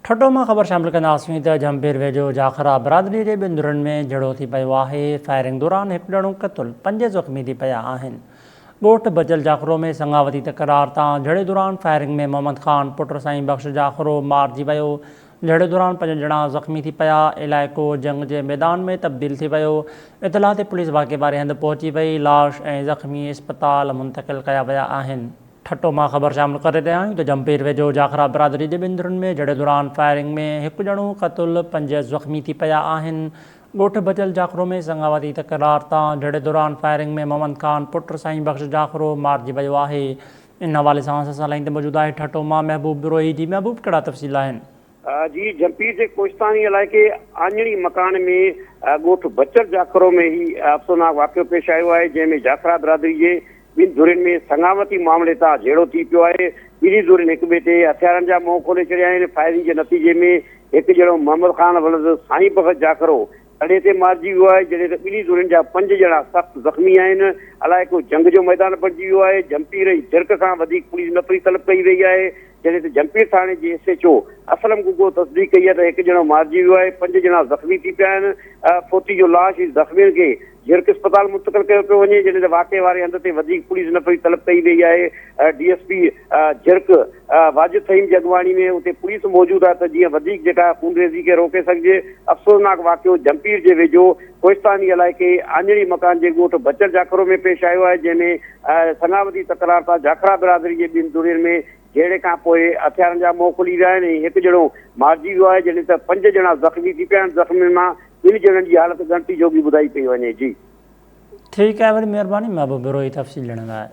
ठटो में ख़बर शामिल कंदासीं त जमपीर वेझो जाखरा बिरादरी के बिंदुरनि में झड़ो थी पियो आहे। फायरिंग दौरान एक ॼणो क़तल 5 ज़ख़्मी थी पिया आहिनि। ॻोठ बचल जाखरो में संगावती तकरार तां झड़े दौरान फायरिंग में मोहम्मद ख़ान पुट साईं बख़्श जाखरो मारिजी वियो। झड़े दौरान 5 ॼणा ज़ख़्मी थी पिया। इलाइक़ो जंग के मैदान में तब्दील थी वियो। इतला ते पुलिस वाक़े वारे हंधि पहुची वई। लाश ऐं ज़ख़्मी अस्पताल मुंतक़िल कया विया आहिनि। ठटो मां ख़बर शामिल करे रहिया आहियूं त जमपीर वेझो जाखरा बिरादरी के बिंदुरनि में झड़े दौरान फायरिंग में एक ॼणो क़तल 5 ज़ख़्मी थी पिया आहिनि। ॻोठ बचल जाखरो में संगावती तकरार तां झड़े दौरान फायरिंग में मोहम्मद ख़ान पुट साईं बख़्श जाखरो मारिजी वियो आहे। इन हवाले सां असां लाइन ते मौजूदु आहे ठटो मां महबूब बिरोही जी। महबूब, कहिड़ा तफ़सील आहिनि? जी, जमपीर के कोस्तानी इलाइक़े आंजणी मकान में ॻोठ बचल जाखरो में ही अफ़सोसनाक वाक़ियो पेश आयो आहे, जंहिंमें जाखरा बिरादरी के ॿिनि धुरियुनि में संगावती मामले तां झेड़ो थी पियो आहे। ॿिन्ही धुरियुनि हिक ॿिए ते हथियारनि जा मुंहुं खोले छॾिया आहिनि। फायरिंग के नतीजे में एक ॼणो मोहम्मद ख़ान वलद साईं बख़्श जाखरो तड़े ते मारिजी वियो आहे, जॾहिं त ॿिन्ही धुरियुनि जा 5 ॼणा सख़्तु ज़ख़्मी आहिनि। अलाए को जंग जो मैदान बणिजी वियो आहे। जमपीर ऐं झिरक खां वधीक पुलिस नफ़री तलब कई वई आहे, जॾहिं त जमपीर थाणे जे SHO असलम गुगो तस्दीक कई आहे त एक ॼणो मारिजी वियो आहे, 5 ॼणा ज़ख़्मी थी पिया आहिनि। फोती जो लाश ज़ख़्मियुनि खे झिरक अस्पताल मुंतक़िल कयो पियो वञे, जॾहिं त वाक़े वारे हंध ते वधीक पुलिस नफ़री तलब कई वई आहे। DSP झिरक वाजिद सईम जी अॻुवाणी में उते पुलिस मौजूदु आहे त जीअं वधीक जेका खूनरेज़ी खे रोके सघिजे। अफ़सोसनाक वाक़ियो जमपीर जे वेझो कोस्तानी इलाइक़े आंजणी मकान जे ॻोठ बचल जाखरो में पेश आयो आहे, जंहिंमें संगावती तकरार तां जाखरा बिरादरी जे ॿिनि धुरियुनि में झेड़े खां पोइ हथियारनि जा मुंहुं खुली विया आहिनि ऐं एक ॼणो मारिजी वियो आहे, जॾहिं त 5 ॼणा ज़ख़्मी थी पिया आहिनि। ज़ख़्मियुनि मां 2 ॼणनि जी हालत गणती जोगी ॿुधाई पई वञे। जी ठीक है, वरी महिरबानी महबूब बिरोही तफ़सील ॾियण लाइ।